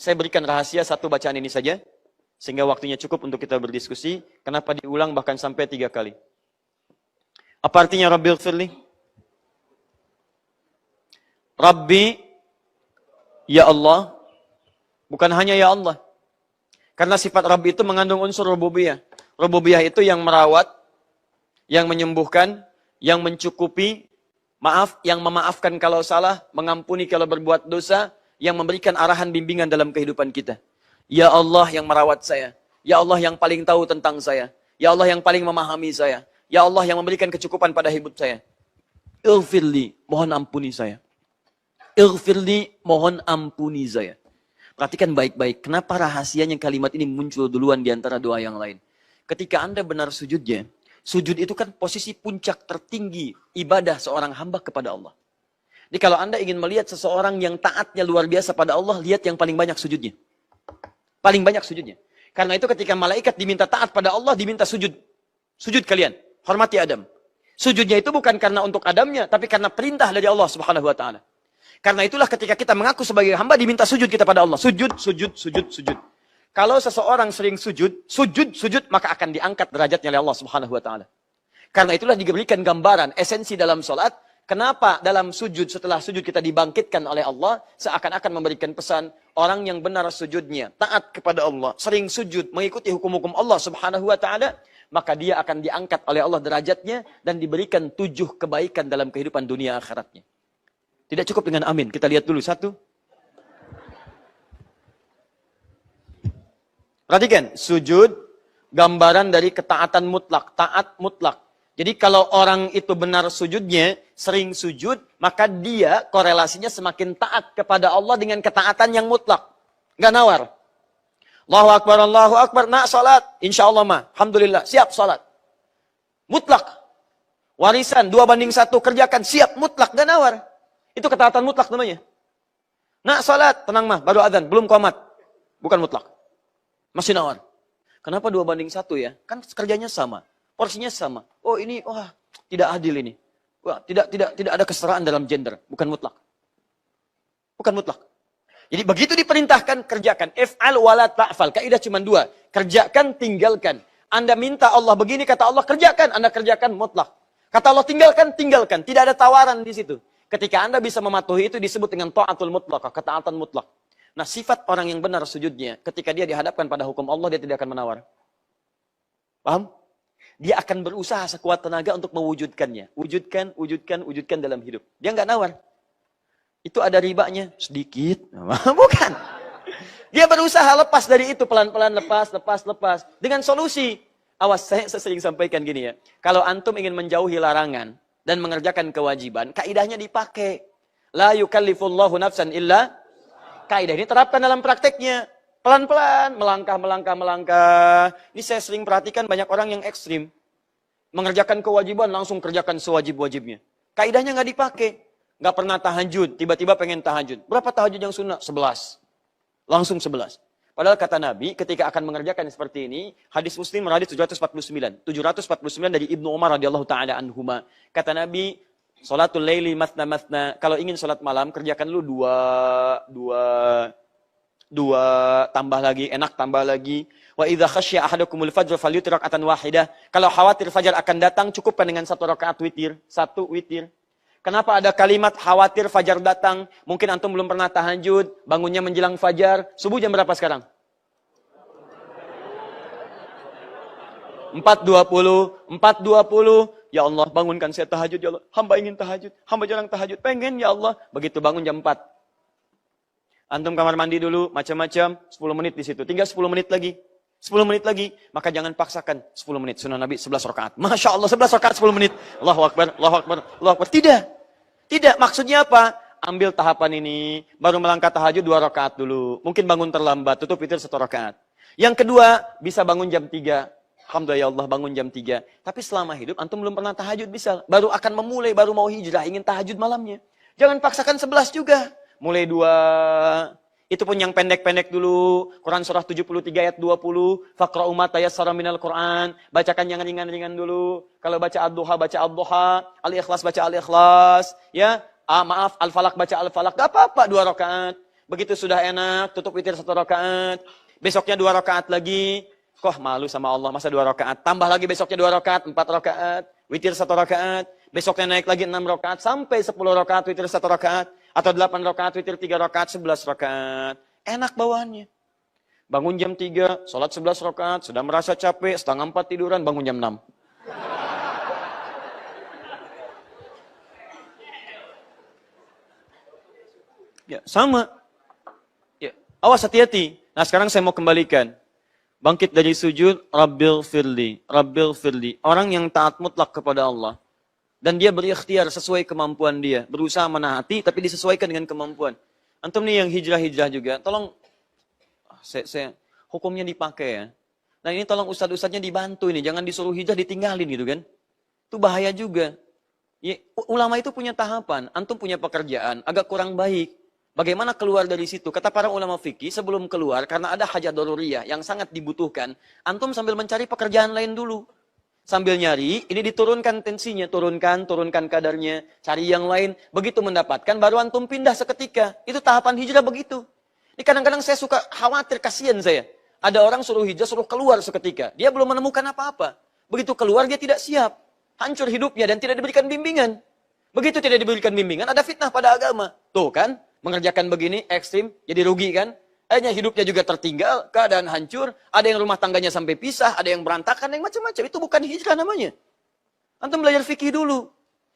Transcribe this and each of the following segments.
Saya berikan rahasia satu bacaan ini saja, sehingga waktunya cukup untuk kita berdiskusi. Kenapa diulang bahkan sampai 3 kali? Apa artinya Rabbighfirli? Rabbi, ya Allah, bukan hanya ya Allah. Karena sifat Rabbi itu mengandung unsur rububiyah. Rububiyah itu yang merawat, yang menyembuhkan, yang mencukupi, yang memaafkan kalau salah, mengampuni kalau berbuat dosa, yang memberikan arahan bimbingan dalam kehidupan kita. Ya Allah yang merawat saya. Ya Allah yang paling tahu tentang saya. Ya Allah yang paling memahami saya. Ya Allah yang memberikan kecukupan pada hidup saya. Ighfirli, mohon ampuni saya. Ighfirli, mohon ampuni saya. Perhatikan baik-baik, kenapa rahasianya kalimat ini muncul duluan di antara doa yang lain. Ketika Anda benar sujudnya, sujud itu kan posisi puncak tertinggi ibadah seorang hamba kepada Allah. Jadi kalau Anda ingin melihat seseorang yang taatnya luar biasa pada Allah, lihat yang paling banyak sujudnya. Paling banyak sujudnya. Karena itu ketika malaikat diminta taat pada Allah, diminta sujud. Sujud kalian, hormati Adam. Sujudnya itu bukan karena untuk Adamnya, tapi karena perintah dari Allah Subhanahu wa taala. Karena itulah ketika kita mengaku sebagai hamba, diminta sujud kita pada Allah. Sujud, sujud, sujud, sujud. Kalau seseorang sering sujud, maka akan diangkat derajatnya oleh Allah Subhanahu wa taala. Karena itulah diberikan gambaran esensi dalam salat, kenapa dalam sujud setelah sujud kita dibangkitkan oleh Allah, seakan-akan memberikan pesan orang yang benar sujudnya, taat kepada Allah, sering sujud, mengikuti hukum-hukum Allah Subhanahu wa taala, maka dia akan diangkat oleh Allah derajatnya dan diberikan 7 kebaikan dalam kehidupan dunia akhiratnya. Tidak cukup dengan amin. Kita lihat dulu 1. Perhatikan, sujud gambaran dari ketaatan mutlak, taat mutlak. Jadi kalau orang itu benar sujudnya, sering sujud, maka dia korelasinya semakin taat kepada Allah dengan ketaatan yang mutlak. Nggak nawar. Allahu Akbar, nak salat. Insya Allah mah, alhamdulillah, siap salat. Mutlak. Warisan, 2:1, kerjakan, siap, mutlak, nggak nawar. Itu ketaatan mutlak namanya. Nak salat, tenang mah, baru adzan, belum qomat. Bukan mutlak. Masih nawar. Kenapa 2:1 ya? Kan kerjanya sama. Porsinya sama. Oh ini, wah tidak adil ini. Wah, tidak ada kesetaraan dalam gender. Bukan mutlak. Bukan mutlak. Jadi begitu diperintahkan, kerjakan. If'al wala ta'fal. Kaidah cuma 2. Kerjakan, tinggalkan. Anda minta Allah begini, kata Allah kerjakan. Anda kerjakan mutlak. Kata Allah tinggalkan, tinggalkan. Tidak ada tawaran di situ. Ketika Anda bisa mematuhi itu disebut dengan ta'atul mutlak, ketaatan mutlak. Nah, sifat orang yang benar sujudnya, ketika dia dihadapkan pada hukum Allah, dia tidak akan menawar. Paham? Dia akan berusaha sekuat tenaga untuk mewujudkannya. Wujudkan dalam hidup. Dia nggak nawar. Itu ada ribanya sedikit. Bukan. Dia berusaha lepas dari itu. Pelan-pelan lepas. Dengan solusi. Awas, saya sering sampaikan gini ya. Kalau antum ingin menjauhi larangan dan mengerjakan kewajiban, kaidahnya dipakai. La yukallifullahu nafsan illa. Kaidah ini terapkan dalam prakteknya. Pelan-pelan, melangkah. Ini saya sering perhatikan banyak orang yang ekstrim. Mengerjakan kewajiban, langsung kerjakan sewajib-wajibnya. Kaidahnya nggak dipakai. Nggak pernah tahajud, tiba-tiba pengen tahajud. Berapa tahajud yang sunnah? 11. Langsung 11. Padahal kata Nabi, ketika akan mengerjakan seperti ini, hadis Muslim hadis 749. 749 dari Ibnu Umar radhiyallahu ta'ala anhuma. Kata Nabi, sholatul laili mathna. Kalau ingin sholat malam, kerjakan dulu 2, tambah lagi, enak tambah lagi. Wa idza khasyya ahadakumul fajr falyutir rak'atan wahidah. Kalau khawatir fajar akan datang, cukupkan dengan 1 rakaat witir. 1 witir. Kenapa ada kalimat khawatir fajar datang? Mungkin antum belum pernah tahajud, bangunnya menjelang fajar. Subuh jam berapa sekarang? 4.20. Ya Allah, bangunkan saya tahajud ya Allah. Hamba ingin tahajud. Hamba jarang tahajud. Pengen ya Allah. Begitu bangun jam 4. Antum kamar mandi dulu, macam-macam, 10 menit di situ. Tinggal 10 menit lagi. 10 menit lagi, maka jangan paksakan 10 menit. Sunnah Nabi 11 rakaat. Masya Allah, 11 rakaat 10 menit. Allahu Akbar, Allahu Akbar, Allahu Akbar. Tidak, maksudnya apa? Ambil tahapan ini, baru melangkah tahajud 2 rakaat dulu. Mungkin bangun terlambat, tutup witir 1 rakaat. Yang kedua, bisa bangun jam 3. Alhamdulillah ya Allah, bangun jam 3. Tapi selama hidup, antum belum pernah tahajud bisa. Baru akan memulai, baru mau hijrah, ingin tahajud malamnya. Jangan paksakan 11 juga. Mulai 2, itu pun yang pendek-pendek dulu. Quran surah 73 ayat 20. Faqra'u ma tayassara minal Quran. Bacakan yang ringan-ringan dulu. Kalau baca ad-duha, baca ad-duha. Al-ikhlas, baca al-ikhlas. Ya, maaf, al-falak, baca al-falak. Gak apa-apa 2 rakaat. Begitu sudah enak, tutup witir 1 rakaat. Besoknya 2 rakaat lagi. Kok malu sama Allah, masa 2 rakaat. Tambah lagi besoknya 2 rakaat, 4 rakaat. Witir 1 rakaat. Besoknya naik lagi 6 rakaat. Sampai 10 rakaat, witir 1 rakaat. Atau 8 rakaat, witir 3 rakaat, 11 rakaat. Enak bawaannya. Bangun jam 3, sholat 11 rakaat. Sudah merasa capek, setengah 4 tiduran, bangun jam 6. Ya, sama. Ya, awas hati-hati. Nah, sekarang saya mau kembalikan. Bangkit dari sujud, Rabbil firli, Rabbil firli. Orang yang taat mutlak kepada Allah. Dan dia berikhtiar sesuai kemampuan dia. Berusaha menaati, tapi disesuaikan dengan kemampuan. Antum nih yang hijrah-hijrah juga, tolong, hukumnya dipakai ya. Nah ini tolong ustadz-ustadznya dibantu ini. Jangan disuruh hijrah, ditinggalin gitu kan. Itu bahaya juga. Ya, ulama itu punya tahapan. Antum punya pekerjaan, agak kurang baik. Bagaimana keluar dari situ? Kata para ulama fikih, sebelum keluar, karena ada hajat daruriyah yang sangat dibutuhkan, antum sambil mencari pekerjaan lain dulu. Sambil nyari, ini diturunkan tensinya, turunkan kadarnya, cari yang lain. Begitu mendapatkan, baru antum pindah seketika. Itu tahapan hijrah begitu. Ini kadang-kadang saya suka khawatir, kasihan saya. Ada orang suruh hijrah, suruh keluar seketika. Dia belum menemukan apa-apa. Begitu keluar, dia tidak siap. Hancur hidupnya dan tidak diberikan bimbingan. Begitu tidak diberikan bimbingan, ada fitnah pada agama. Tuh kan? Mengerjakan begini, ekstrim, jadi rugi kan? Akhirnya hidupnya juga tertinggal, keadaan hancur, ada yang rumah tangganya sampai pisah, ada yang berantakan, ada yang macam-macam. Itu bukan hijrah namanya. Antum belajar fikih dulu.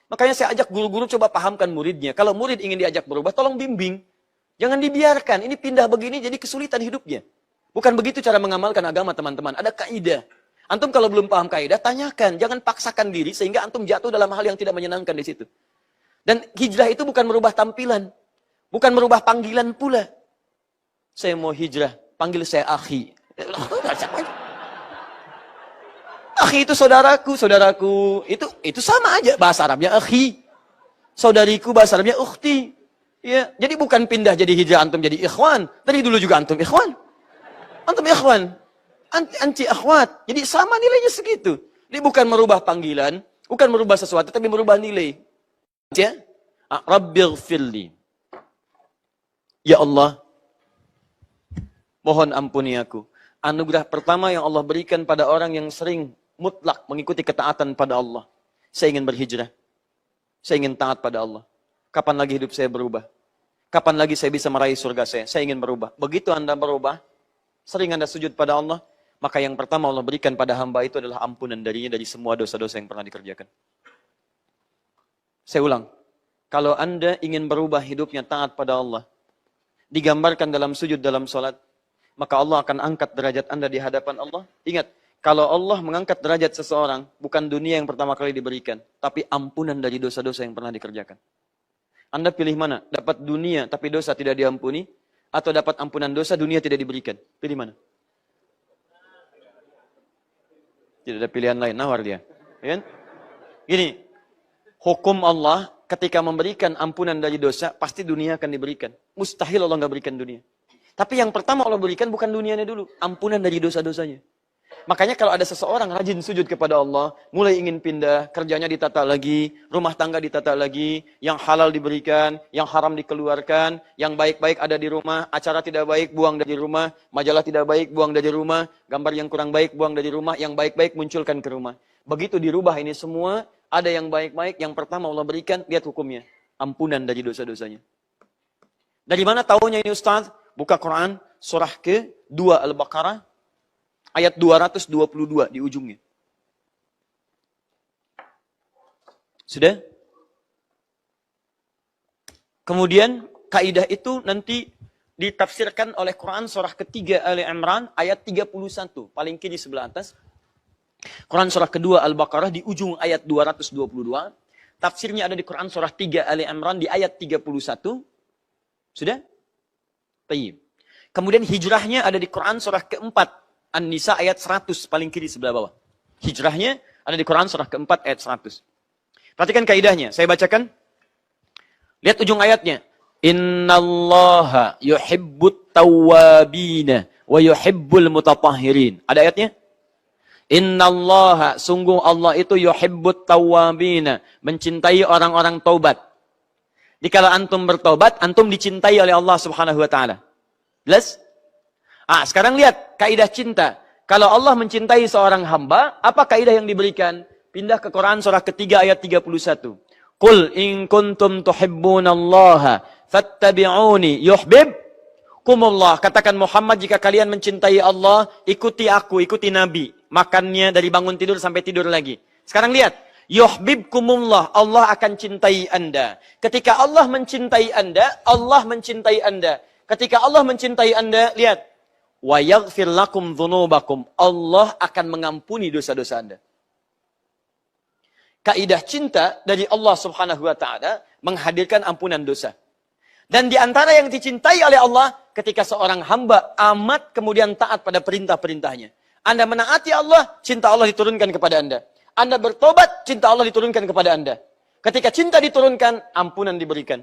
Makanya saya ajak guru-guru coba pahamkan muridnya. Kalau murid ingin diajak berubah, tolong bimbing. Jangan dibiarkan, ini pindah begini jadi kesulitan hidupnya. Bukan begitu cara mengamalkan agama teman-teman, ada kaidah. Antum kalau belum paham kaidah, tanyakan. Jangan paksakan diri sehingga antum jatuh dalam hal yang tidak menyenangkan di situ. Dan hijrah itu bukan merubah tampilan. Bukan merubah panggilan pula. Saya mau hijrah, panggil saya akhi. Akhi itu saudaraku. Itu sama aja. Bahasa Arabnya akhi. Saudariku, bahasa Arabnya ukhti. Ya, jadi bukan pindah jadi hijrah antum jadi ikhwan. Dari dulu juga antum ikhwan. Antum ikhwan. Anti akhwat. Jadi sama nilainya segitu. Ini bukan merubah panggilan, bukan merubah sesuatu, tapi merubah nilai. Ya? Rabbil firli. Ya Allah, mohon ampuni aku. Anugerah pertama yang Allah berikan pada orang yang sering mutlak mengikuti ketaatan pada Allah. Saya ingin berhijrah. Saya ingin taat pada Allah. Kapan lagi hidup saya berubah? Kapan lagi saya bisa meraih surga saya? Saya ingin berubah. Begitu Anda berubah, sering Anda sujud pada Allah, maka yang pertama Allah berikan pada hamba itu adalah ampunan darinya dari semua dosa-dosa yang pernah dikerjakan. Saya ulang. Kalau Anda ingin berubah hidupnya taat pada Allah, digambarkan dalam sujud dalam sholat, maka Allah akan angkat derajat Anda di hadapan Allah. Ingat, kalau Allah mengangkat derajat seseorang, bukan dunia yang pertama kali diberikan, tapi ampunan dari dosa-dosa yang pernah dikerjakan. Anda pilih mana? Dapat dunia tapi dosa tidak diampuni, atau dapat ampunan dosa dunia tidak diberikan? Pilih mana? Tidak ada pilihan lain, nawar dia. Ya? Gini, hukum Allah ketika memberikan ampunan dari dosa, pasti dunia akan diberikan. Mustahil Allah nggak berikan dunia. Tapi yang pertama Allah berikan bukan dunianya dulu, ampunan dari dosa-dosanya. Makanya kalau ada seseorang rajin sujud kepada Allah, mulai ingin pindah, kerjanya ditata lagi, rumah tangga ditata lagi, yang halal diberikan, yang haram dikeluarkan, yang baik-baik ada di rumah, acara tidak baik buang dari rumah, majalah tidak baik buang dari rumah, gambar yang kurang baik buang dari rumah, yang baik-baik munculkan ke rumah. Begitu dirubah ini semua, ada yang baik-baik, yang pertama Allah berikan, lihat hukumnya. Ampunan dari dosa-dosanya. Dari mana tahunya ini Ustaz? Buka Quran, surah ke-2 Al-Baqarah, ayat 222 di ujungnya. Sudah? Kemudian, kaidah itu nanti ditafsirkan oleh Quran surah ketiga Ali Imran, ayat 31. Paling kiri sebelah atas. Quran surah kedua Al-Baqarah di ujung ayat 222. Tafsirnya ada di Quran surah 3 Ali Imran di ayat 31. Sudah? Tayyib. Kemudian hijrahnya ada di Quran surah keempat An-Nisa ayat 100 paling kiri sebelah bawah. Hijrahnya ada di Quran surah keempat ayat 100. Perhatikan kaidahnya. Saya bacakan. Lihat ujung ayatnya. Innallaha yuhibbut tawwabina wa yuhibbul mutatahhirin. Ada ayatnya? Innallaha, sungguh Allah itu yuhibbut tawwabina, mencintai orang-orang taubat. Dikala antum bertobat, antum dicintai oleh Allah Subhanahu wa taala. Jelas? Sekarang lihat kaidah cinta. Kalau Allah mencintai seorang hamba, apa kaidah yang diberikan? Pindah ke Quran surah ketiga ayat 31. Qul in kuntum tuhibbunallaha fattabi'uni yuhibbukumullah. Katakan Muhammad, jika kalian mencintai Allah, ikuti aku, ikuti Nabi. Makannya dari bangun tidur sampai tidur lagi. Sekarang lihat, yuhibbukumullah, Allah akan cintai Anda. Ketika Allah mencintai Anda, Allah mencintai Anda. Ketika Allah mencintai Anda, lihat, wa yaghfir lakum dzunubakum, Allah akan mengampuni dosa-dosa Anda. Kaidah cinta dari Allah Subhanahu wa taala menghadirkan ampunan dosa. Dan di antara yang dicintai oleh Allah, ketika seorang hamba amat kemudian taat pada perintah-perintahnya. Anda menaati Allah, cinta Allah diturunkan kepada Anda. Anda bertobat, cinta Allah diturunkan kepada Anda. Ketika cinta diturunkan, ampunan diberikan.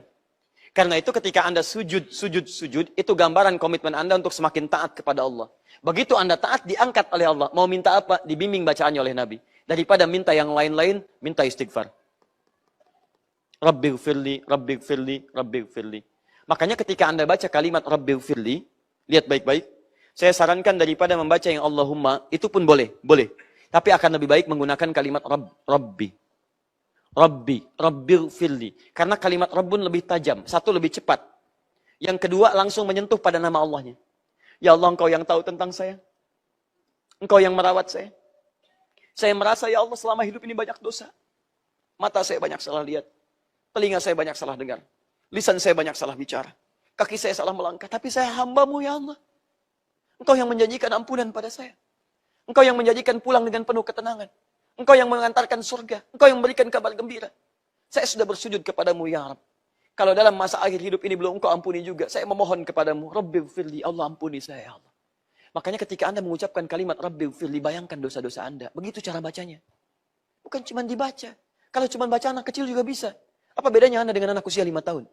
Karena itu ketika Anda sujud, itu gambaran komitmen Anda untuk semakin taat kepada Allah. Begitu Anda taat, diangkat oleh Allah. Mau minta apa? Dibimbing bacaannya oleh Nabi. Daripada minta yang lain-lain, minta istighfar. Rabbighfirli, Rabbighfirli, Rabbighfirli. Makanya ketika Anda baca kalimat Rabbighfirli, lihat baik-baik. Saya sarankan daripada membaca yang Allahumma, itu pun boleh. Tapi akan lebih baik menggunakan kalimat Rabbi. Rabbighfirli. Karena kalimat Rabbun lebih tajam. Satu, lebih cepat. Yang kedua, langsung menyentuh pada nama Allahnya. Ya Allah, Engkau yang tahu tentang saya. Engkau yang merawat saya. Saya merasa, ya Allah, selama hidup ini banyak dosa. Mata saya banyak salah lihat. Telinga saya banyak salah dengar. Lisan saya banyak salah bicara. Kaki saya salah melangkah. Tapi saya hamba-Mu, ya Allah. Engkau yang menjanjikan ampunan pada saya. Engkau yang menjanjikan pulang dengan penuh ketenangan. Engkau yang mengantarkan surga. Engkau yang memberikan kabar gembira. Saya sudah bersujud kepadamu, ya Rabb. Kalau dalam masa akhir hidup ini belum Engkau ampuni juga, saya memohon kepadamu, Rabbighfirli, Allah ampuni saya, ya Allah. Makanya ketika Anda mengucapkan kalimat Rabbighfirli, bayangkan dosa-dosa Anda. Begitu cara bacanya. Bukan cuma dibaca. Kalau cuma baca anak kecil juga bisa. Apa bedanya Anda dengan anak usia 5 tahun?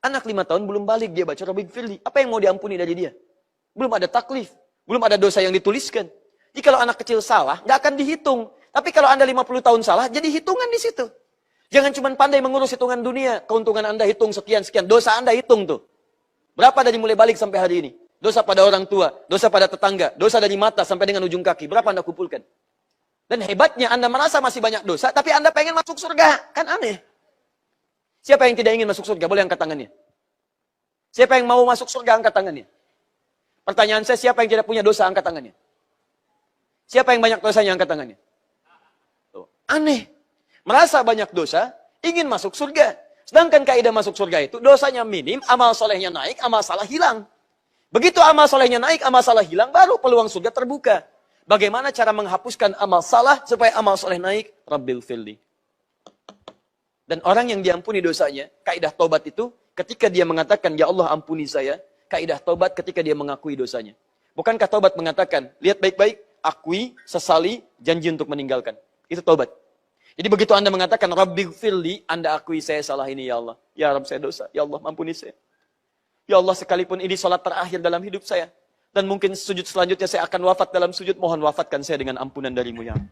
Anak 5 tahun belum balik, dia baca Rabbighfirli. Apa yang mau diampuni dari dia? Belum ada taklif. Belum ada dosa yang dituliskan. Jadi kalau anak kecil salah, nggak akan dihitung. Tapi kalau Anda 50 tahun salah, jadi hitungan di situ. Jangan cuma pandai mengurus hitungan dunia. Keuntungan Anda hitung sekian-sekian. Dosa Anda hitung tuh. Berapa dari mulai balik sampai hari ini? Dosa pada orang tua, dosa pada tetangga, dosa dari mata sampai dengan ujung kaki. Berapa Anda kumpulkan? Dan hebatnya Anda merasa masih banyak dosa, tapi Anda pengen masuk surga. Kan aneh. Siapa yang tidak ingin masuk surga? Boleh angkat tangannya. Siapa yang mau masuk surga? Angkat tangannya. Pertanyaan saya, siapa yang tidak punya dosa? Angkat tangannya. Siapa yang banyak dosanya? Angkat tangannya. Aneh. Merasa banyak dosa, ingin masuk surga. Sedangkan kaidah masuk surga itu, dosanya minim, amal solehnya naik, amal salah hilang. Begitu amal solehnya naik, amal salah hilang, baru peluang surga terbuka. Bagaimana cara menghapuskan amal salah, supaya amal soleh naik? Rabbighfirli. Dan orang yang diampuni dosanya, kaidah tobat itu, ketika dia mengatakan, ya Allah ampuni saya, kaidah tobat ketika dia mengakui dosanya. Bukankah tobat mengatakan, lihat baik-baik, akui, sesali, janji untuk meninggalkan. Itu tobat. Jadi begitu Anda mengatakan, Rabbighfirli, Anda akui saya salah ini, ya Allah. Ya Rabb, saya dosa. Ya Allah, ampuni saya. Ya Allah, sekalipun ini sholat terakhir dalam hidup saya. Dan mungkin sujud selanjutnya saya akan wafat dalam sujud. Mohon wafatkan saya dengan ampunan darimu, ya Allah.